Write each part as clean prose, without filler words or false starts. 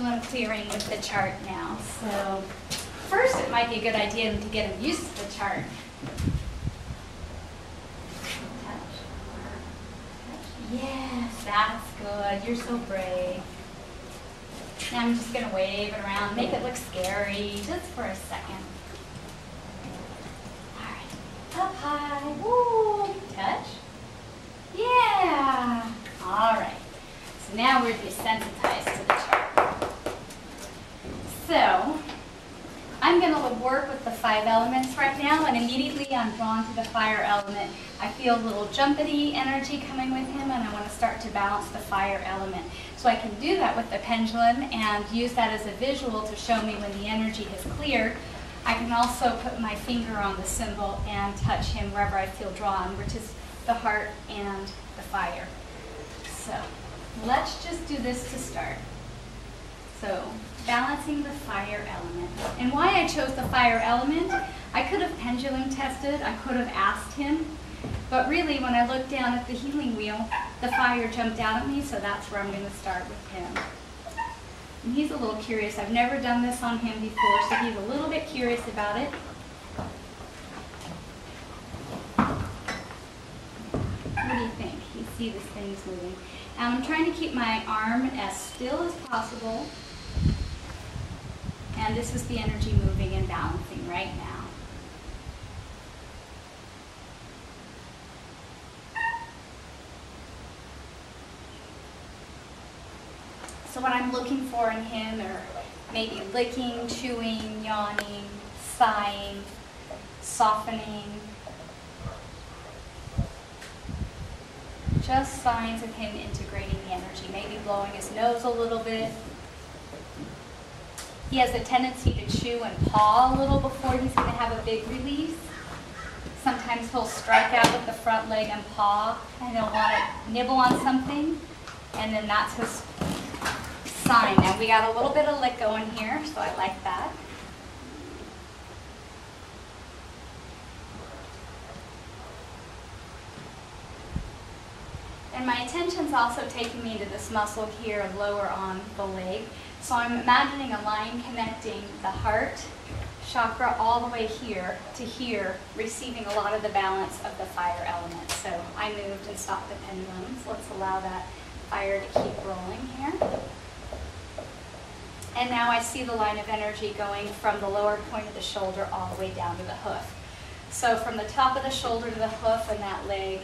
pendulum clearing with the chart now. So first it might be a good idea to get him used to the chart. Touch. Yes, that's good. You're so brave. Now I'm just going to wave it around, make it look scary, just for a second. All right. Up high. Woo. Touch. Yeah. All right. So now we're desensitized to the chart. So I'm going to work with the 5 elements right now, and immediately I'm drawn to the fire element. I feel a little jumpity energy coming with him, and I want to start to balance the fire element. So I can do that with the pendulum and use that as a visual to show me when the energy has cleared. I can also put my finger on the symbol and touch him wherever I feel drawn, which is the heart and the fire. So let's just do this to start. So balancing the fire element. And why I chose the fire element, I could have pendulum tested, I could have asked him, but really when I looked down at the healing wheel, the fire jumped out at me, so that's where I'm going to start with him. And he's a little curious. I've never done this on him before, so he's a little bit curious about it. What do you think? You see this thing's moving. And I'm trying to keep my arm as still as possible. And this is the energy moving and balancing right now. So what I'm looking for in him are maybe licking, chewing, yawning, sighing, softening. Just signs of him integrating the energy, maybe blowing his nose a little bit. He has a tendency to chew and paw a little before he's going to have a big release. Sometimes he'll strike out with the front leg and paw, and he'll want to nibble on something, and then that's his sign. Now we got a little bit of lick going here, so I like that. And my attention's also taking me to this muscle here lower on the leg. So I'm imagining a line connecting the heart chakra all the way here to here, receiving a lot of the balance of the fire element. So I moved and stopped the pendulums. Let's allow that fire to keep rolling here. And now I see the line of energy going from the lower point of the shoulder all the way down to the hoof. So from the top of the shoulder to the hoof and that leg,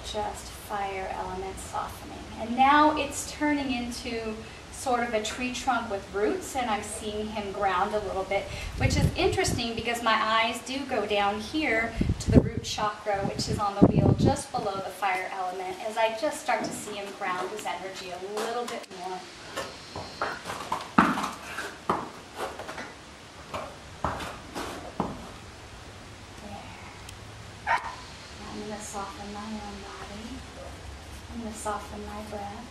just fire element softening. And now it's turning into sort of a tree trunk with roots, and I'm seeing him ground a little bit, which is interesting because my eyes do go down here to the root chakra, which is on the wheel just below the fire element, as I just start to see him ground his energy a little bit more. I'm going to soften my own body. I'm going to soften my breath.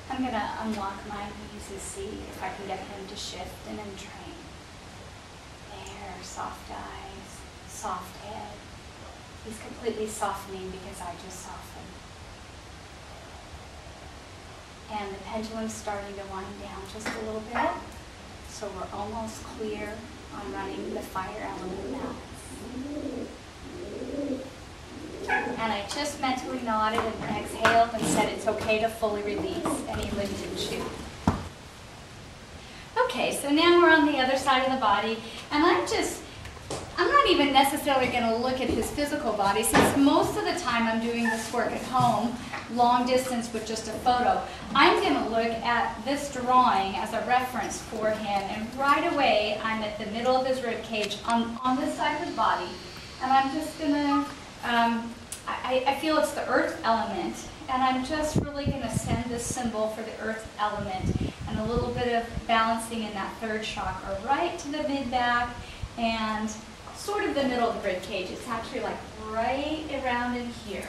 I'm going to unlock my knees and see if I can get him to shift and entrain. There, soft eyes, soft head. He's completely softening because I just softened. And the pendulum's starting to wind down just a little bit. So we're almost clear on running the fire element now. And I just mentally nodded and exhaled and said it's okay to fully release any licked and chewed. Okay, so now we're on the other side of the body, and I'm not even necessarily going to look at his physical body, since most of the time I'm doing this work at home, long distance with just a photo. I'm going to look at this drawing as a reference for him, and right away I'm at the middle of his rib cage on this side of his body, and I'm just going to I feel it's the earth element, and I'm just really going to send this symbol for the earth element and a little bit of balancing in that third chakra right to the mid-back and sort of the middle of the rib cage. It's actually like right around in here.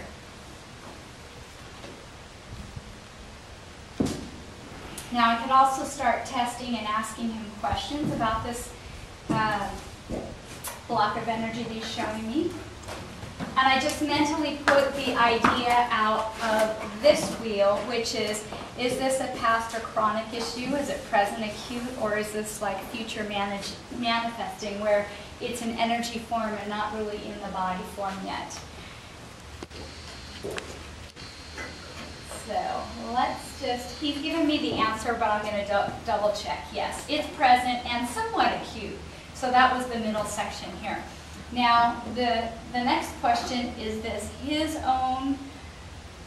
Now I could also start testing and asking him questions about this block of energy that he's showing me. And I just mentally put the idea out of this wheel, which is Is this a past or chronic issue? Is it present acute, or is this like future manifesting where it's an energy form and not really in the body form yet? So let's just, he's given me the answer, but I'm going to double check. Yes, it's present and somewhat acute. So that was the middle section here. Now, the next question is this: his own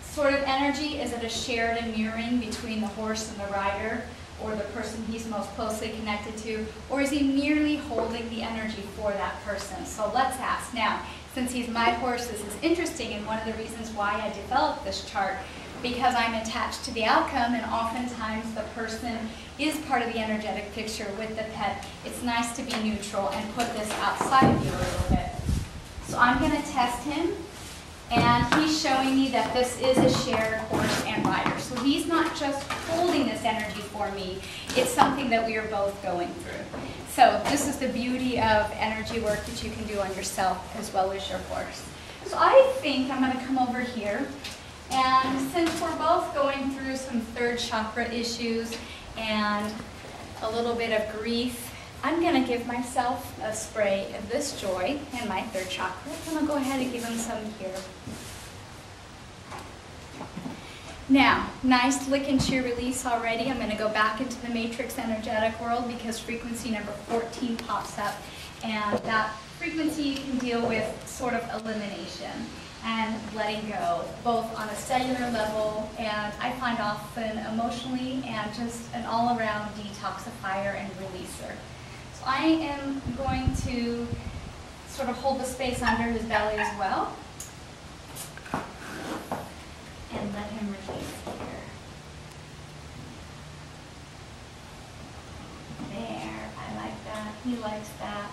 sort of energy, is it a shared and mirroring between the horse and the rider, or the person he's most closely connected to, or is he merely holding the energy for that person? So let's ask. Now, since he's my horse, this is interesting, and one of the reasons why I developed this chart, because I'm attached to the outcome, and oftentimes the person is part of the energetic picture with the pet. It's nice to be neutral and put this outside of you a little bit. So I'm going to test him, and he's showing me that this is a shared horse and rider. So he's not just holding this energy for me, it's something that we are both going through. So this is the beauty of energy work that you can do on yourself as well as your horse. So I think I'm going to come over here. And since we're both going through some third chakra issues and a little bit of grief, I'm going to give myself a spray of this joy in my third chakra. And I'll go ahead and give him some here. Now, nice lick and cheer release already. I'm going to go back into the matrix energetic world because frequency number 14 pops up. And that frequency you can deal with sort of elimination and letting go, both on a cellular level and I find often emotionally, and just an all-around detoxifier and releaser. So I am going to sort of hold the space under his belly as well and let him release here. There, I like that. He likes that.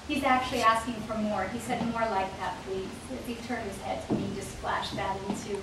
He's actually asking for more. He said, more like that, please. As he turned his head to me, just flashed that into